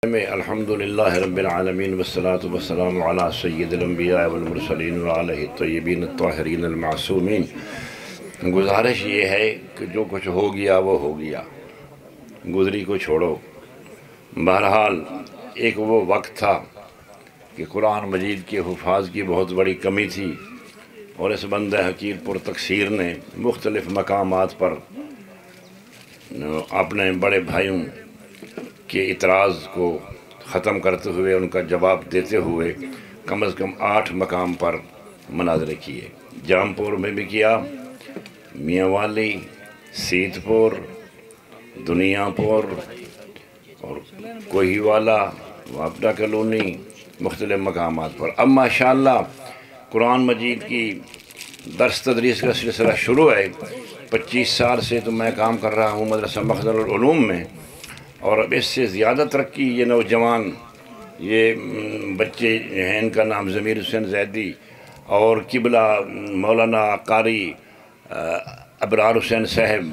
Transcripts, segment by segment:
الحمدللہ رب العالمین والصلاة والسلام علی سید الانبیاء والمرسلین وعلیہ الطیبین الطاہرین المعصومین۔ گزارش یہ ہے کہ جو کچھ ہو گیا وہ ہو گیا، گزری کو چھوڑو۔ بہرحال ایک وہ وقت تھا کہ قرآن مجید کے حفاظ کی بہت بڑی کمی تھی، اور اس بندہ حقیر پر تقصیر نے مختلف مقامات پر اپنے بڑے بھائیوں کے اعتراض کو ختم کرتے ہوئے، ان کا جواب دیتے ہوئے کم از کم 8 مقام پر مناظرے کیے۔ جام پور میں بھی کیا، میاں والی، سیت پور، دنیا پور اور کوہی والا، واپڈا کالونی، مختلف مقامات پر۔ اب ماشاءاللہ قرآن مجید کی درس تدریس کا سلسلہ شروع ہے۔ 25 سال سے تو میں کام کر رہا ہوں مدرسہ مخزن العلوم میں، اور اب اس سے زیادہ ترقی یہ نوجوان، یہ بچے ہیں، ان کا نام ضمیر حسین زیدی اور قبلہ مولانا قاری ابرار حسین صاحب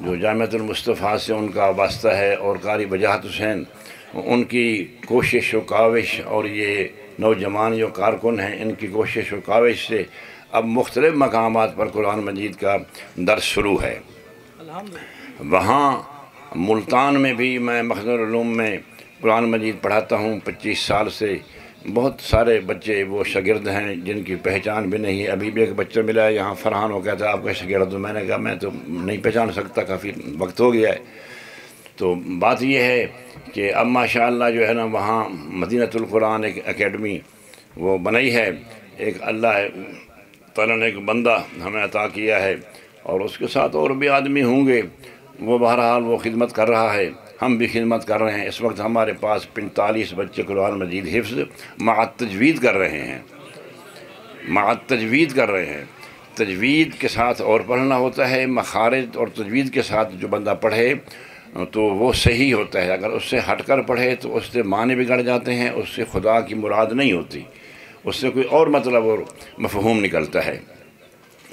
جو جامعۃ المصطفیٰ سے ان کا واسطہ ہے، اور قاری وجاہت حسین، ان کی کوشش و کاوش، اور یہ نوجوان جو کارکن ہیں ان کی کوشش و کاوش سے اب مختلف مقامات پر قرآن مجید کا درس شروع ہے۔ وہاں ملتان میں بھی میں مخزن العلوم میں قرآن مجید پڑھاتا ہوں 25 سال سے۔ بہت سارے بچے وہ شاگرد ہیں جن کی پہچان بھی نہیں ہے۔ ابھی بھی ایک بچہ ملا ہے یہاں، فرحان، ہو کہتا ہے آپ کا شاگرد ہوں۔ میں نے کہا میں تو نہیں پہچان سکتا، کافی وقت ہو گیا ہے۔ تو بات یہ ہے کہ اب ماشاءاللہ جو ہے نا، وہاں مدینۃ القرآن ایک اکیڈمی وہ بنائی ہے، ایک اللہ تعالیٰ نے ایک بندہ ہمیں عطا کیا ہے، اور اس کے ساتھ اور بھی آدمی ہوں گے۔ وہ بہرحال وہ خدمت کر رہا ہے، ہم بھی خدمت کر رہے ہیں۔ اس وقت ہمارے پاس 45 بچے قرآن مجید حفظ مع تجوید کر رہے ہیں، مع تجوید کر رہے ہیں۔ تجوید کے ساتھ اور پڑھنا ہوتا ہے، مخارج اور تجوید کے ساتھ جو بندہ پڑھے تو وہ صحیح ہوتا ہے۔ اگر اس سے ہٹ کر پڑھے تو اس سے معنی بگڑ جاتے ہیں، اس سے خدا کی مراد نہیں ہوتی، اس سے کوئی اور مطلب اور مفہوم نکلتا ہے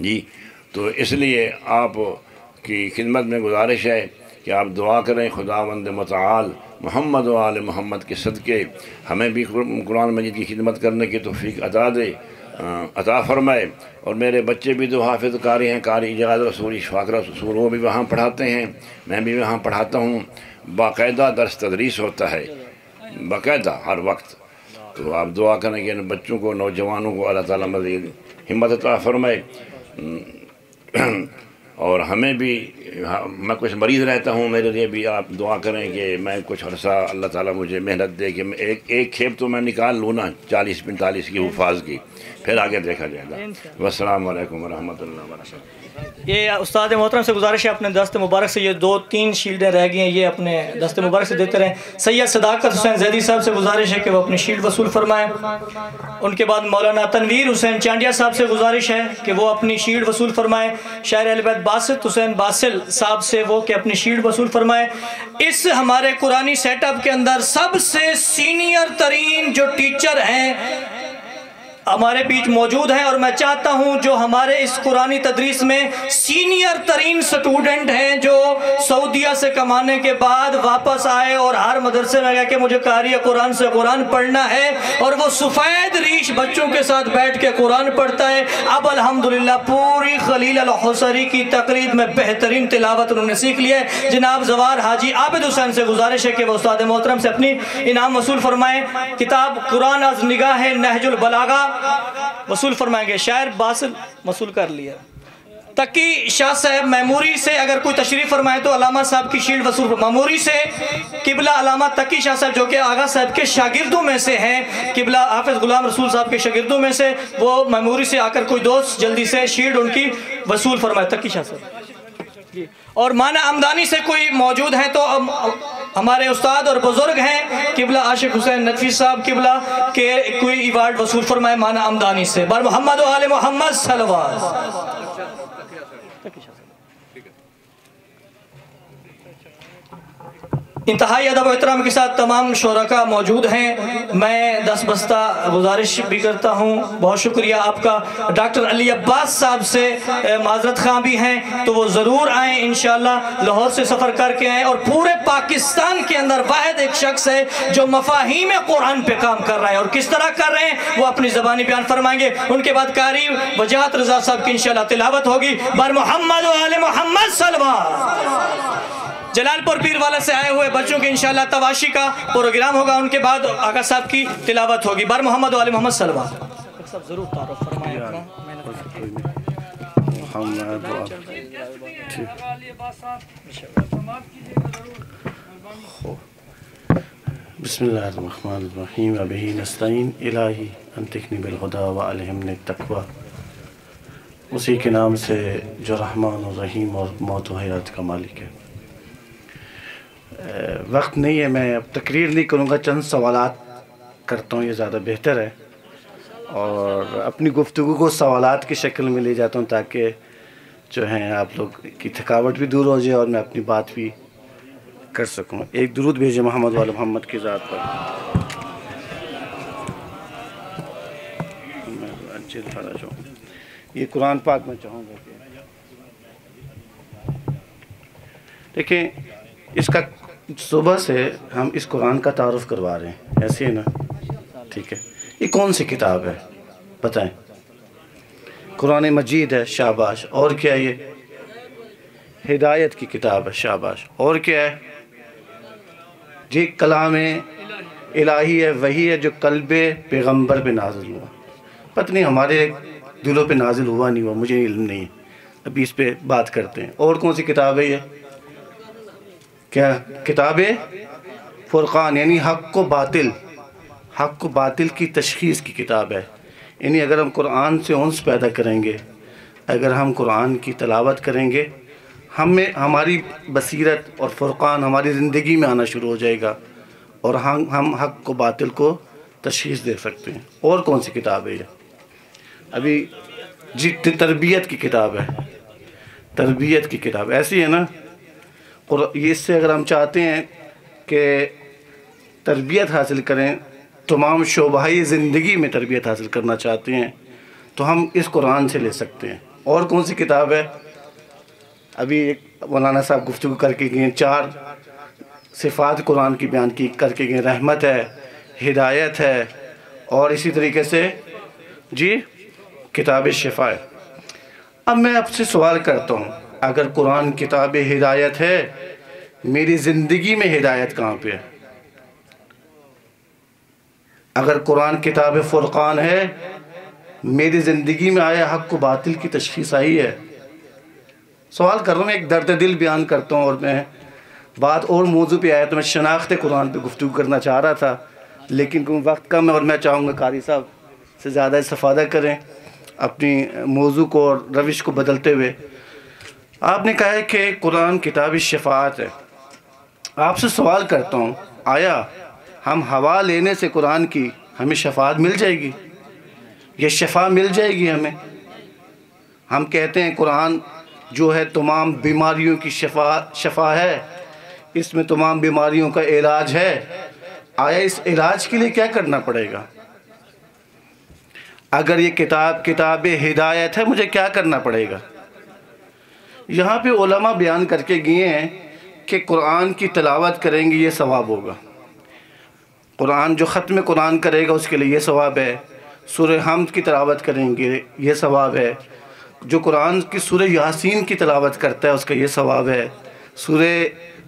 جی۔ تو اس لیے آپ کی خدمت میں گزارش ہے کہ آپ دعا کریں، خداوند متعال محمد و آل محمد کے صدقے ہمیں بھی قرآن مجید کی خدمت کرنے کی توفیق عطا فرمائے۔ اور میرے بچے بھی جو حافظ قاری ہیں، قاری اجاز رسول، اشفاق رسول، وہ بھی وہاں پڑھاتے ہیں، میں بھی وہاں پڑھاتا ہوں۔ باقاعدہ درس تدریس ہوتا ہے، باقاعدہ ہر وقت۔ تو آپ دعا کریں کہ ان بچوں کو، نوجوانوں کو اللہ تعالیٰ مزید ہمت عطا فرمائے، اور ہمیں بھی، میں کچھ مریض رہتا ہوں، میرے لیے بھی آپ دعا کریں کہ میں کچھ عرصہ اللہ تعالیٰ مجھے محنت دے کہ میں ایک کھیپ تو میں نکال لوں نا 40-45 کی حفاظ کی، پھر آگے دیکھا جائے گا۔ والسلام علیکم ورحمۃ اللہ وبرکاتہ۔ یہ استاد محترم سے گزارش ہے اپنے دست مبارک سے یہ 2-3 شیلڈیں رہ گئی ہیں، یہ اپنے دست مبارک سے دیتے رہیں۔ سید صداقت حسین زیدی صاحب سے گزارش ہے کہ وہ اپنی شیلڈ وصول فرمائیں۔ ان کے بعد مولانا تنویر حسین چانڈیا صاحب سے گزارش ہے کہ وہ اپنی شیلڈ وصول فرمائیں۔ شاعر اہل بیت باسط حسین باسل صاحب سے وہ کہ اپنی شیلڈ وصول فرمائیں۔ اس ہمارے قرآنی سیٹ اپ کے اندر سب سے سینئر ترین جو ٹیچر ہیں ہمارے بیچ موجود ہیں، اور میں چاہتا ہوں جو ہمارے اس قرآنی تدریس میں سینئر ترین سٹوڈنٹ ہیں، جو سعودیہ سے کمانے کے بعد واپس آئے اور ہر مدرسے میں گیا کہ مجھے قاری قرآن سے قرآن پڑھنا ہے، اور وہ سفید ریش بچوں کے ساتھ بیٹھ کے قرآن پڑھتا ہے۔ اب الحمدللہ پوری خلیل الحصری کی تقریر میں بہترین تلاوت انہوں نے سیکھ لی ہے۔ جناب زوار حاجی عابد حسین سے گزارش ہے کہ وہ استاد محترم سے اپنی انعام وصول فرمائیں۔ کتاب قرآن از نگاہ نہج البلاغہ وصول فرمائیں گے۔ شاعر باسل وصول کر لیا۔ تقی شاہ صاحب میموری سے اگر کوئی تشریف فرمائے تو علامہ صاحب کی شیلڈ وصول فرمائیں۔ میموری سے قبلہ علامہ تقی شاہ صاحب جو کہ آغا صاحب کے شاگردوں میں سے ہیں، قبلہ حافظ غلام رسول صاحب کے شاگردوں میں سے، وہ میموری سے آ کر کوئی دوست جلدی سے شیلڈ ان کی وصول فرمائے۔ تقی شاہ صاحب اور مانا عمدانی سے کوئی موجود ہیں تو ہمارے استاد اور بزرگ ہیں قبلہ عاشق حسین ندوی صاحب قبلہ کے کوئی ایوارڈ وصول فرمائے مانا عمدانی سے۔ بر محمد و آل محمد صلوات۔ انتہائی ادب و احترام کے ساتھ تمام شرکاء موجود ہیں، میں دست بستہ گزارش بھی کرتا ہوں، بہت شکریہ آپ کا۔ ڈاکٹر علی عباس صاحب سے معذرت خواہ بھی ہیں تو وہ ضرور آئیں انشاءاللہ، لاہور سے سفر کر کے آئیں، اور پورے پاکستان کے اندر واحد ایک شخص ہے جو مفاہیم قرآن پہ کام کر رہا ہے، اور کس طرح کر رہے ہیں وہ اپنی زبانی بیان فرمائیں گے۔ ان کے بعد قاری وجاہت رضا صاحب کی انشاءاللہ تلاوت ہوگی۔ بر محمد و آل محمد صلوات۔ جلال پور پیر والا سے آئے ہوئے بچوں کے انشاءاللہ تواشی کا پروگرام ہوگا، ان کے بعد آقا صاحب کی تلاوت ہوگی۔ بر محمد و آل محمد صلوات۔ سب ضرور تعارف فرمائیں اپنا۔ بسم اللہ الرحمن الرحیم وبہ نستعین الہی انتقنی بالہدی والہمنی التقوی۔ اسی کے نام سے جو رحمان و رحیم اور موت و حیات کا مالک ہے۔ وقت نہیں ہے، میں اب تقریر نہیں کروں گا، چند سوالات کرتا ہوں، یہ زیادہ بہتر ہے، اور اپنی گفتگو کو سوالات کی شکل میں لے جاتا ہوں تاکہ جو ہیں آپ لوگ کی تھکاوٹ بھی دور ہو جائے اور میں اپنی بات بھی کر سکوں۔ ایک درود بھیجے محمد وال محمد کی ذات پر۔ یہ قرآن پاک میں چاہوں گا کہ دیکھیں، اس کا صبح سے ہم اس قرآن کا تعارف کروا رہے ہیں، ایسے ہے نا؟ ٹھیک ہے، یہ کون سی کتاب ہے بتائیں؟ قرآن مجید ہے، شاباش۔ اور کیا ہے؟ یہ ہدایت کی کتاب ہے، شاباش۔ اور کیا ہے؟ جی کلام الہی ہے، وہی ہے جو قلب پیغمبر پہ نازل ہوا۔ پتہ نہیں ہمارے دلوں پہ نازل ہوا نہیں ہوا، مجھے علم نہیں ہے، ابھی اس پہ بات کرتے ہیں۔ اور کون سی کتاب ہے یہ؟ کیا کتاب فرقان، یعنی حق و باطل، حق و باطل کی تشخیص کی کتاب ہے۔ یعنی اگر ہم قرآن سے انس پیدا کریں گے، اگر ہم قرآن کی تلاوت کریں گے، ہماری بصیرت اور فرقان ہماری زندگی میں آنا شروع ہو جائے گا، اور ہم حق و باطل کو تشخیص دے سکتے ہیں۔ اور کون سی کتاب ہے یہ؟ ابھی جی تربیت کی کتاب ہے، تربیت کی کتاب ایسی ہے نا؟ اس سے اگر ہم چاہتے ہیں کہ تربیت حاصل کریں، تمام شعبہ زندگی میں تربیت حاصل کرنا چاہتے ہیں تو ہم اس قرآن سے لے سکتے ہیں۔ اور کون سی کتاب ہے؟ ابھی ایک مولانا صاحب گفتگو کر کے گئے، 4 صفات قرآن کی بیان کی کر کے گئے، رحمت ہے، ہدایت ہے، اور اسی طریقے سے جی کتاب شفا ہے۔ اب میں آپ سے سوال کرتا ہوں، اگر قرآن کتاب ہدایت ہے، میری زندگی میں ہدایت کہاں پہ ہے؟ اگر قرآن کتاب فرقان ہے، میری زندگی میں آیا حق و باطل کی تشخیص آئی ہے؟ سوال کر رہا ہوں، ایک درد دل بیان کرتا ہوں، اور میں بات اور موضوع پہ آیا تو میں شناخت قرآن پہ گفتگو کرنا چاہ رہا تھا، لیکن وقت کم ہے اور میں چاہوں گا قاری صاحب سے زیادہ استفادہ کریں اپنی موضوع کو اور روش کو بدلتے ہوئے۔ آپ نے کہا ہے کہ قرآن کتاب شفاعت ہے۔ آپ سے سوال کرتا ہوں، آیا ہم ہوا لینے سے قرآن کی ہمیں شفاعت مل جائے گی؟ یہ شفا مل جائے گی ہمیں؟ ہم کہتے ہیں قرآن جو ہے تمام بیماریوں کی شفا ہے، اس میں تمام بیماریوں کا علاج ہے۔ آیا اس علاج کے لیے کیا کرنا پڑے گا؟ اگر یہ کتاب ہدایت ہے، مجھے کیا کرنا پڑے گا؟ یہاں پہ علماء بیان کر کے گئے ہیں کہ قرآن کی تلاوت کریں گے یہ ثواب ہوگا، قرآن جو ختم قرآن کرے گا اس کے لیے یہ ثواب ہے، سورہ حمد کی تلاوت کریں گے یہ ثواب ہے، جو قرآن کی سورہ یاسین کی تلاوت کرتا ہے اس کا یہ ثواب ہے، سورہ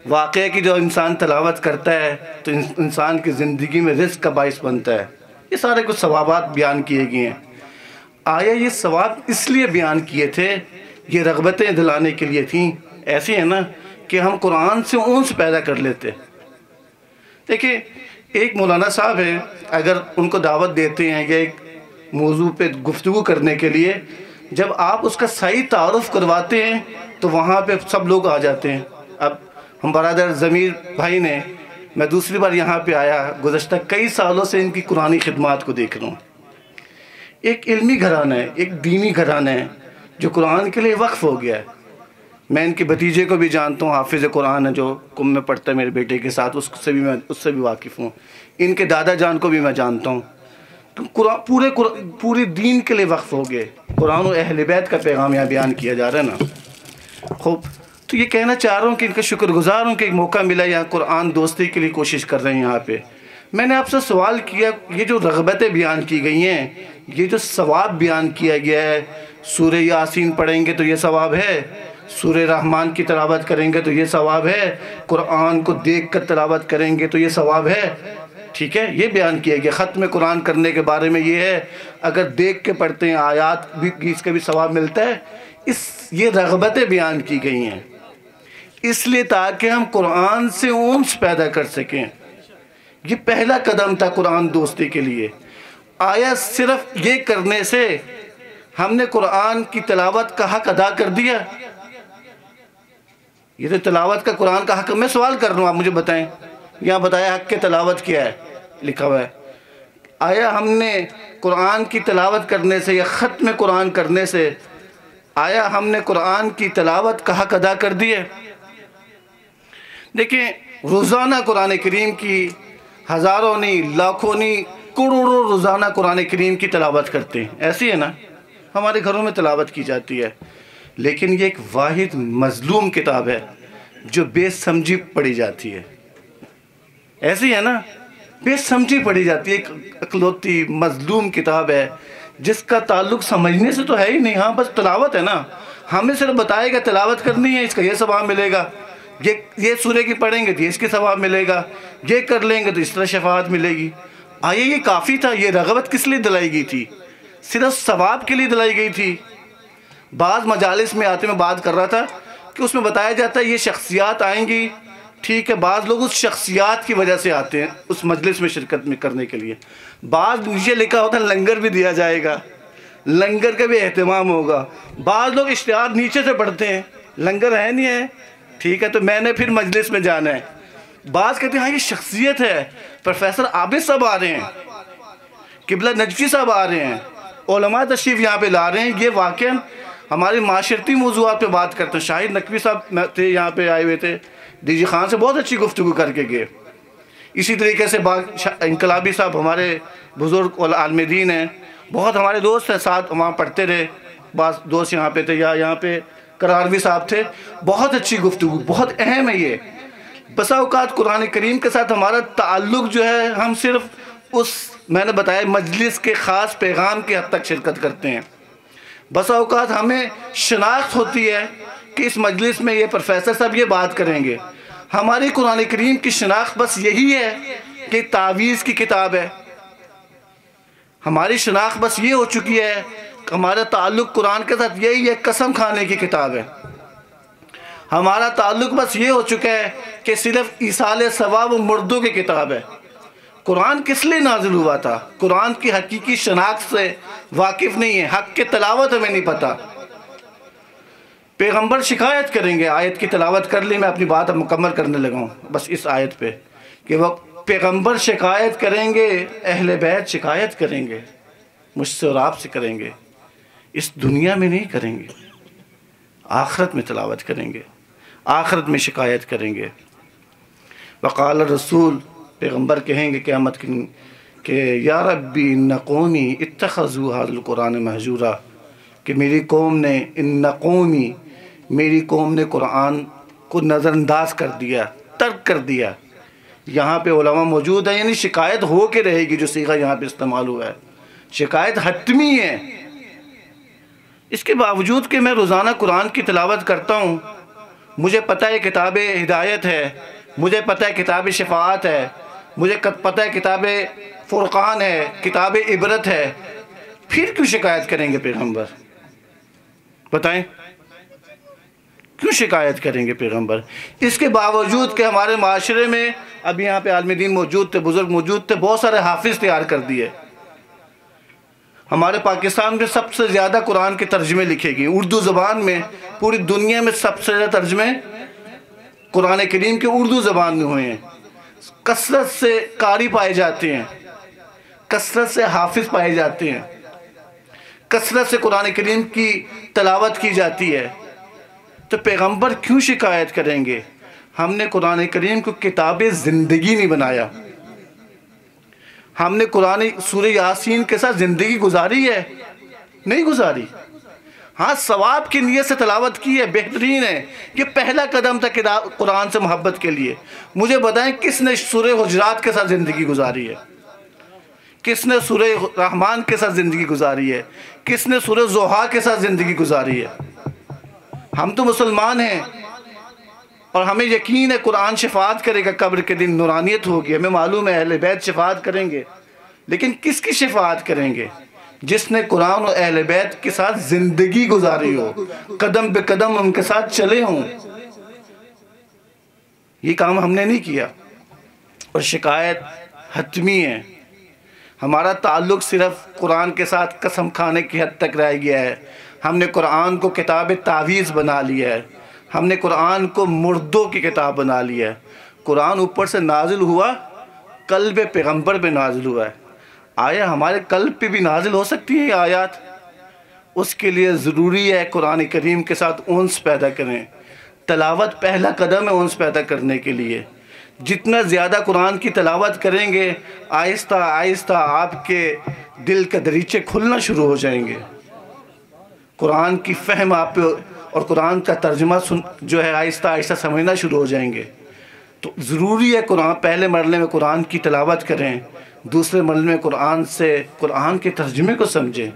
واقعہ کی جو انسان تلاوت کرتا ہے تو انسان کی زندگی میں رزق کا باعث بنتا ہے۔ یہ سارے کچھ ثوابات بیان کیے گئے ہیں۔ آیا یہ ثواب اس لیے بیان کیے تھے، یہ رغبتیں دلانے کے لیے تھیں؟ ایسے ہے نا کہ ہم قرآن سے انس پیدا کر لیتے۔ دیکھیں، ایک مولانا صاحب ہیں، اگر ان کو دعوت دیتے ہیں یا ایک موضوع پہ گفتگو کرنے کے لیے، جب آپ اس کا صحیح تعارف کرواتے ہیں تو وہاں پہ سب لوگ آ جاتے ہیں۔ اب ہم برادر ضمیر بھائی نے، میں دوسری بار یہاں پہ آیا، گزشتہ کئی سالوں سے ان کی قرآنی خدمات کو دیکھ رہا ہوں۔ ایک علمی گھرانہ ہے، ایک دینی گھرانہ ہے جو قرآن کے لیے وقف ہو گیا ہے۔ میں ان کے بھتیجے کو بھی جانتا ہوں، حافظ قرآن ہے جو کم میں پڑھتا ہے میرے بیٹے کے ساتھ، اس سے بھی واقف ہوں۔ ان کے دادا جان کو بھی میں جانتا ہوں۔ تو پورے دین کے لیے وقف ہو گئے۔ قرآن و اہل بیت کا پیغام یہاں بیان کیا جا رہا ہے نا۔ خوب، تو یہ کہنا چاہ رہا ہوں کہ ان کا شکر گزار ہوں کہ ایک موقع ملا یہاں قرآن دوستی کے لیے کوشش کر رہے ہیں یہاں پہ۔ میں نے آپ سے سوال کیا، یہ جو رغبتیں بیان کی گئی ہیں، یہ جو ثواب بیان کیا گیا ہے، سورہ یاسین پڑھیں گے تو یہ ثواب ہے، سورہ رحمان کی تلاوت کریں گے تو یہ ثواب ہے، قرآن کو دیکھ کر تلاوت کریں گے تو یہ ثواب ہے، ٹھیک ہے، یہ بیان کیا گیا۔ ختم قرآن کرنے کے بارے میں یہ ہے، اگر دیکھ کے پڑھتے ہیں آیات بھی، اس کا بھی ثواب ملتا ہے۔ یہ رغبتیں بیان کی گئی ہیں اس لیے تاکہ ہم قرآن سے انس پیدا کر سکیں۔ یہ پہلا قدم تھا قرآن دوستی کے لیے۔ آیا صرف یہ کرنے سے ہم نے قرآن کی تلاوت کا حق ادا کر دیا؟ یہ تو تلاوت کا قرآن کا حق، میں سوال کر رہا ہوں، آپ مجھے بتائیں، یہاں بتایا حق کی تلاوت کیا ہے، لکھا ہوا ہے۔ آیا ہم نے قرآن کی تلاوت کرنے سے یا ختم قرآن کرنے سے آیا ہم نے قرآن کی تلاوت کا حق ادا کر دیا؟ دیکھیں، روزانہ قرآن کریم کی ہزاروں نہیں، لاکھوں نہیں، کروڑوں روزانہ قرآن کریم کی تلاوت کرتے ہیں، ایسی ہے نا، ہمارے گھروں میں تلاوت کی جاتی ہے، لیکن یہ ایک واحد مظلوم کتاب ہے جو بے سمجھی پڑھی جاتی ہے، ایسی ہے نا، بے سمجھی پڑھی جاتی ہے، ایک اکلوتی مظلوم کتاب ہے جس کا تعلق سمجھنے سے تو ہے ہی نہیں، ہاں بس تلاوت ہے نا، ہمیں صرف بتائے گا تلاوت کرنی ہے، اس کا یہ ثواب ملے گا، یہ سورہ کی پڑھیں گے تو اس کے ثواب ملے گا، یہ کر لیں گے تو اس طرح شفاعت ملے گی۔ آیا یہ کافی تھا؟ یہ رغبت کس لیے دلائی گئی تھی؟ صرف ثواب کے لیے دلائی گئی تھی؟ بعض مجالس میں آتے میں بات کر رہا تھا کہ اس میں بتایا جاتا ہے یہ شخصیات آئیں گی، ٹھیک ہے، بعض لوگ اس شخصیات کی وجہ سے آتے ہیں اس مجلس میں شرکت میں کرنے کے لیے، بعض نیچے لکھا ہوتا ہے لنگر بھی دیا جائے گا، لنگر کا بھی اہتمام ہوگا، بعض لوگ اشتہار نیچے سے پڑھتے ہیں، لنگر ہے نہیں ہے، ٹھیک ہے، تو میں نے پھر مجلس میں جانا ہے۔ بعض کہتے ہیں ہاں یہ شخصیت ہے، پروفیسر عابد صاحب آ رہے ہیں، قبلہ نجفی صاحب آ رہے ہیں، علماء تشریف یہاں پہ لا رہے ہیں، یہ واقعاً ہمارے معاشرتی موضوعات پہ بات کرتے ہیں۔ شاہد نقوی صاحب تھے یہاں پہ آئے ہوئے تھے، ڈی جی خان سے بہت اچھی گفتگو کر کے گئے۔ اسی طریقے سے انقلابی صاحب ہمارے بزرگ عالم دین ہیں، بہت ہمارے دوست ہیں، ساتھ وہاں پڑھتے رہے، بعض دوست یہاں پہ تھے، یا یہاں پہ قراروی صاحب تھے، بہت اچھی گفتگو، بہت اہم ہے یہ۔ بسا اوقات قرآن کریم کے ساتھ ہمارا تعلق جو ہے، ہم صرف اس میں نے بتایا مجلس کے خاص پیغام کی حد تک شرکت کرتے ہیں۔ بسا اوقات ہمیں شناخت ہوتی ہے کہ اس مجلس میں یہ پروفیسر صاحب یہ بات کریں گے، ہماری قرآن کریم کی شناخت بس یہی ہے کہ تعویذ کی کتاب ہے، ہماری شناخت بس یہ ہو چکی ہے، ہمارا تعلق قرآن کے ساتھ یہی ہے قسم کھانے کی کتاب ہے، ہمارا تعلق بس یہ ہو چکا ہے کہ صرف ایصال ثواب و مردوں کی کتاب ہے۔ قرآن کس لیے نازل ہوا تھا؟ قرآن کی حقیقی شناخت سے واقف نہیں ہے، حق کی تلاوت ہمیں نہیں پتہ۔ پیغمبر شکایت کریں گے، آیت کی تلاوت کر لی، میں اپنی بات اب مکمل کرنے لگا ہوں بس اس آیت پہ، کہ وہ پیغمبر شکایت کریں گے، اہل بیت شکایت کریں گے، مجھ سے اور آپ سے کریں گے، اس دنیا میں نہیں کریں گے، آخرت میں تلاوت کریں گے، آخرت میں شکایت کریں گے۔ وقال الرسول، پیغمبر کہیں گے قیامت کے دن کہ یا ربی ان قومی اتخذوا ھذا القرآن مہجورا، کہ میری قوم نے، ان قومی، میری قوم نے قرآن کو نظر انداز کر دیا، ترک کر دیا۔ یہاں پہ علماء موجود ہیں، یعنی شکایت ہو کے رہے گی، جو صیغہ یہاں پہ استعمال ہوا ہے، شکایت حتمی ہے۔ اس کے باوجود کہ میں روزانہ قرآن کی تلاوت کرتا ہوں، مجھے پتہ ہے کتاب ہدایت ہے، مجھے پتہ ہے کتاب شفاعت ہے، مجھے پتہ ہے کتاب فرقان ہے، کتاب عبرت ہے، پھر کیوں شکایت کریں گے پیغمبر؟ بتائیں کیوں شکایت کریں گے پیغمبر؟ اس کے باوجود کہ ہمارے معاشرے میں اب یہاں پہ عالم دین موجود تھے، بزرگ موجود تھے، بہت سارے حافظ تیار کر دیے۔ ہمارے پاکستان میں سب سے زیادہ قرآن کے ترجمے لکھے گئے، اردو زبان میں پوری دنیا میں سب سے زیادہ ترجمے قرآن کریم کے اردو زبان میں ہوئے ہیں۔ کثرت سے قاری پائے جاتے ہیں، کثرت سے حافظ پائے جاتے ہیں، کثرت سے قرآن کریم کی تلاوت کی جاتی ہے۔ تو پیغمبر کیوں شکایت کریں گے؟ ہم نے قرآن کریم کو کتاب زندگی نہیں بنایا. ہم نے قرآن سورہ یاسین کے ساتھ زندگی گزاری ہے؟ نہیں گزاری. ہاں ثواب کی نیت سے تلاوت کی ہے، بہترین ہے، یہ پہلا قدم تھا قرآن سے محبت کے لیے. مجھے بتائیں کس نے سورہ حجرات کے ساتھ زندگی گزاری ہے؟ کس نے سورہ رحمان کے ساتھ زندگی گزاری ہے؟ کس نے سورہ ضحیٰ کے ساتھ زندگی گزاری ہے؟ ہم تو مسلمان ہیں اور ہمیں یقین ہے قرآن شفاعت کرے گا، قبر کے دن نورانیت ہوگی، ہمیں معلوم ہے اہل بیت شفاعت کریں گے. لیکن کس کی شفاعت کریں گے؟ جس نے قرآن و اہل بیت کے ساتھ زندگی گزاری ہو، قدم بے قدم ان کے ساتھ چلے ہوں. یہ کام ہم نے نہیں کیا اور شکایت حتمی ہے. ہمارا تعلق صرف قرآن کے ساتھ قسم کھانے کی حد تک رہ گیا ہے. ہم نے قرآن کو کتاب تعویذ بنا لیا ہے. ہم نے قرآن کو مردوں کی کتاب بنا لیا ہے. قرآن اوپر سے نازل ہوا، قلب پیغمبر پہ نازل ہوا ہے. آیا ہمارے قلب پہ بھی نازل ہو سکتی ہیں یہ آیات؟ اس کے لیے ضروری ہے قرآن کریم کے ساتھ انس پیدا کریں. تلاوت پہلا قدم ہے انس پیدا کرنے کے لیے. جتنا زیادہ قرآن کی تلاوت کریں گے آہستہ آہستہ آپ کے دل کے دریچے کھلنا شروع ہو جائیں گے. قرآن کی فہم آپ پہ اور قرآن کا ترجمہ جو ہے آہستہ آہستہ سمجھنا شروع ہو جائیں گے. تو ضروری ہے پہلے مرحلے میں قرآن کی تلاوت کریں، دوسرے مرحلے میں قرآن کے ترجمے کو سمجھیں.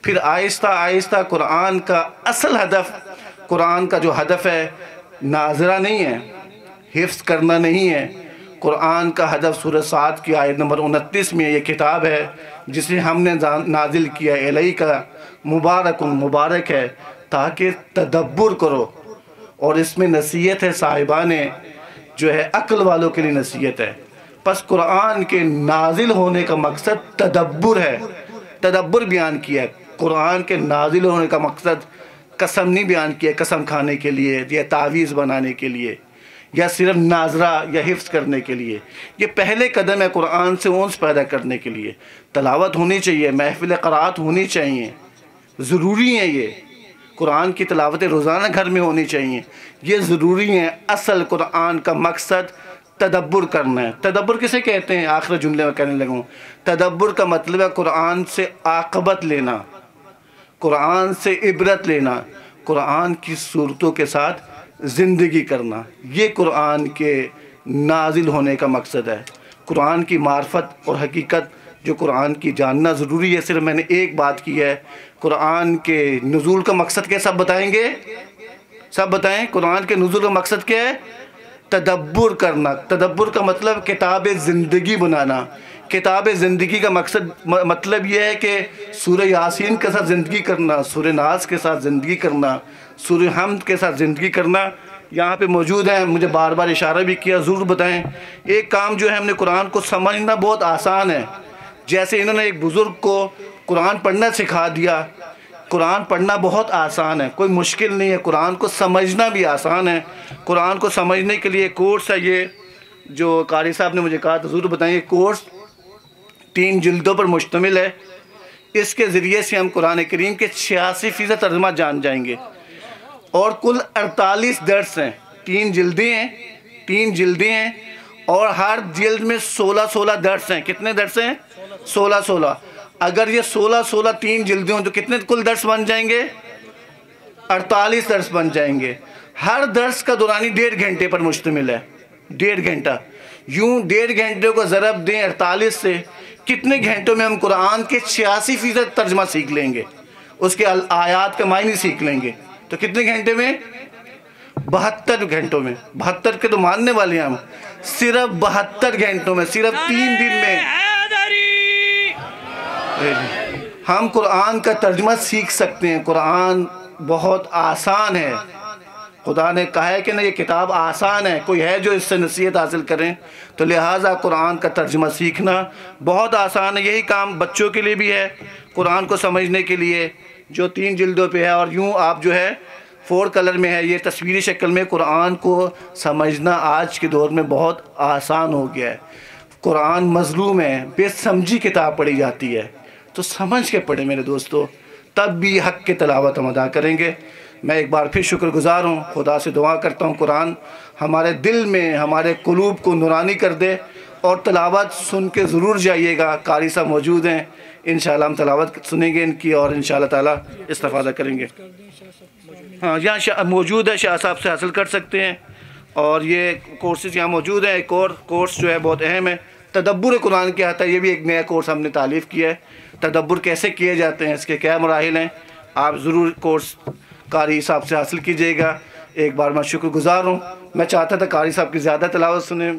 پھر آہستہ آہستہ قرآن کا اصل ہدف، قرآن کا جو ہدف ہے ناظرہ نہیں ہے، حفظ کرنا نہیں ہے. قرآن کا ہدف سورہ صاد کی آیت نمبر 29 میں یہ کتاب ہے جسے ہم نے نازل کیا الیک مبارک ہے تاکہ تدبر کرو. اور اس میں نصیحت ہے صاحبان جو ہے عقل والوں کے لیے نصیحت ہے. پس قرآن کے نازل ہونے کا مقصد تدبر ہے. تدبر بیان کیا ہے. قرآن کے نازل ہونے کا مقصد قسم نہیں بیان کیا قسم کھانے کے لیے یا تعویذ بنانے کے لیے یا صرف ناظرہ یا حفظ کرنے کے لیے. یہ پہلے قدم ہے قرآن سے انس پیدا کرنے کے لیے. تلاوت ہونی چاہیے، محفل قرات ہونی چاہیے، ضروری ہے. یہ قرآن کی تلاوت روزانہ گھر میں ہونی چاہیے، یہ ضروری ہے. اصل قرآن کا مقصد تدبر کرنا ہے. تدبر کسے کہتے ہیں؟ آخر جملے میں کہنے لگوں. تدبر کا مطلب ہے قرآن سے عاقبت لینا، قرآن سے عبرت لینا، قرآن کی صورتوں کے ساتھ زندگی کرنا. یہ قرآن کے نازل ہونے کا مقصد ہے. قرآن کی معرفت اور حقیقت جو قرآن کی جاننا ضروری ہے. صرف میں نے ایک بات کی ہے، قرآن کے نزول کا مقصد کیا؟ سب بتائیں گے؟ سب بتائیں. قرآن کے نزول کا مقصد کیا ہے؟ تدبر کرنا. تدبر کا مطلب کتاب زندگی بنانا. کتاب زندگی کا مطلب یہ ہے کہ سورہ یاسین کے ساتھ زندگی کرنا، سورہ ناس کے ساتھ زندگی کرنا، سورہ حمد کے ساتھ زندگی کرنا. یہاں پہ موجود ہیں، مجھے بار بار اشارہ بھی کیا، ضرور بتائیں. ایک کام جو ہے ہم نے قرآن کو سمجھنا بہت آسان ہے. جیسے انہوں نے ایک بزرگ کو قرآن پڑھنا سکھا دیا. قرآن پڑھنا بہت آسان ہے، کوئی مشکل نہیں ہے. قرآن کو سمجھنا بھی آسان ہے. قرآن کو سمجھنے کے لیے کورس ہے، یہ جو قاری صاحب نے مجھے کہا تو ضرور بتائیں. یہ کورس 3 جلدوں پر مشتمل ہے. اس کے ذریعے سے ہم قرآن کریم کے 86% ترجمہ جان جائیں گے. اور کل 48 درس ہیں. 3 جلدیں ہیں اور ہر جلد میں 16 درس ہیں. کتنے درس ہیں؟ 16. اگر یہ 16 3 جلدیں ہوں تو کتنے کل درس بن جائیں گے؟ 48 درس بن جائیں گے. ہر درس کا دورانی 1.5 گھنٹے پر مشتمل ہے. 1.5 گھنٹہ. یوں 1.5 گھنٹے کو ضرب دیں 48 سے، کتنے گھنٹوں میں ہم قرآن کے 86% ترجمہ سیکھ لیں گے، اس کے آیات کا معنی سیکھ لیں گے. تو کتنے گھنٹے میں؟ 72 گھنٹوں میں. 72 کے تو ماننے والے ہیں ہم. صرف 72 گھنٹوں میں، صرف 3 دن میں ہم قرآن کا ترجمہ سیکھ سکتے ہیں. قرآن بہت آسان ہے. خدا نے کہا ہے کہ نہیں، یہ کتاب آسان ہے. کوئی ہے جو اس سے نصیحت حاصل کریں؟ تو لہٰذا قرآن کا ترجمہ سیکھنا بہت آسان ہے. یہی کام بچوں کے لیے بھی ہے قرآن کو سمجھنے کے لیے، جو 3 جلدوں پہ ہے. اور یوں آپ جو ہے 4 کلر میں ہے، یہ تصویری شکل میں. قرآن کو سمجھنا آج کے دور میں بہت آسان ہو گیا ہے. قرآن مظلوم ہے، بے سمجھی کتاب پڑھی جاتی ہے. تو سمجھ کے پڑھیں میرے دوستو، تب بھی حق کی تلاوت ہم ادا کریں گے. میں ایک بار پھر شکر گزار ہوں، خدا سے دعا کرتا ہوں قرآن ہمارے دل میں ہمارے قلوب کو نورانی کر دے، اور تلاوت سن کے ضرور جائیے گا، قاری صاحب موجود ہیں، انشاءاللہ ہم تلاوت سنیں گے ان کی اور انشاءاللہ تعالیٰ استفادہ کریں گے۔ ہاں یہاں موجود ہے، شاہ صاحب سے حاصل کر سکتے ہیں، اور یہ کورسز یہاں موجود ہیں۔ ایک اور کورس جو ہے بہت اہم ہے، تدبر قرآن کیا آتا ہے، یہ بھی ایک نیا کورس ہم نے تعلیف کیا ہے۔ تدبر کیسے کیے جاتے ہیں، اس کے کیا مراحل ہیں، آپ ضرور کورس قاری صاحب سے حاصل کیجئے گا۔ ایک بار میں شکر گزار ہوں، میں چاہتا تھا قاری صاحب کی زیادہ تلاوت سنیں،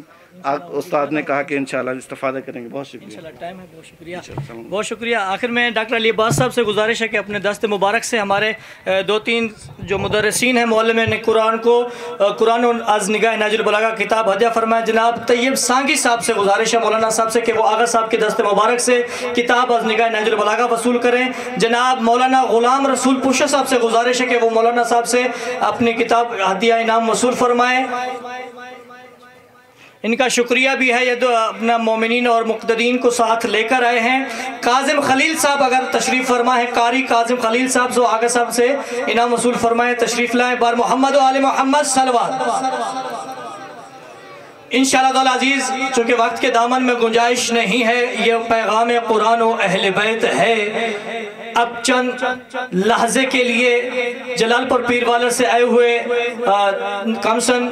استاد نے کہا کہ انشاءاللہ استفادہ کریں گے۔ بہت شکریہ۔ ٹائم ہے، بہت شکریہ، بہت شکریہ۔ آخر میں ڈاکٹر علی عباس صاحب سے گزارش ہے کہ اپنے دست مبارک سے ہمارے 2-3 جو مدرسین ہیں معلمین قرآن کو قرآن از نگاہ نہج البلاغہ کتاب ہدیہ فرمائیں۔ جناب طیب سانگی صاحب سے گزارش ہے مولانا صاحب سے کہ وہ آغا صاحب کے دست مبارک سے کتاب از نگاہ نہج البلاغہ وصول کریں۔ جناب مولانا غلام رسول پوشہ صاحب سے گزارش ہے کہ وہ مولانا صاحب سے اپنی کتاب ہدیہ انعام وصول فرمائیں۔ ان کا شکریہ بھی ہے، یہ اپنا مومنین اور مقتدین کو ساتھ لے کر آئے ہیں۔ کاظم خلیل صاحب اگر تشریف فرما ہے، قاری کاظم خلیل صاحب جو آغا صاحب سے انعام وصول فرمائے، تشریف لائیں۔ بار محمد و آل محمد صلوات۔ انشاءاللہ تعالی عزیز، چونکہ وقت کے دامن میں گنجائش نہیں ہے، یہ پیغام قرآن و اہل بیت ہے۔ اب چند لحظے کے لیے جلال پور پیر والا سے آئے ہوئے کمسن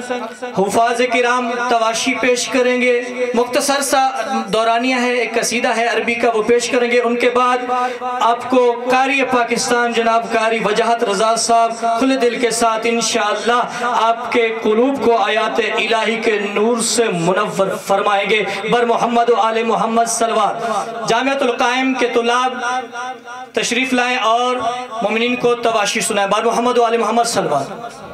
حفاظ کرام تواشی پیش کریں گے۔ مختصر سا دورانیہ ہے، ایک قصیدہ ہے عربی کا، وہ پیش کریں گے۔ ان کے بعد آپ کو قاری پاکستان جناب قاری وجاہت رضا صاحب کھلے دل کے ساتھ انشاءاللہ آپ کے قلوب کو آیات الہی کے نور سے منور فرمائیں گے۔ بر محمد و آل محمد صلوات۔ جامعۃ القائم کے طلاب تشریف لائیں اور مومنین کو تواشی سنائیں۔ بار محمد و آل محمد صلوات۔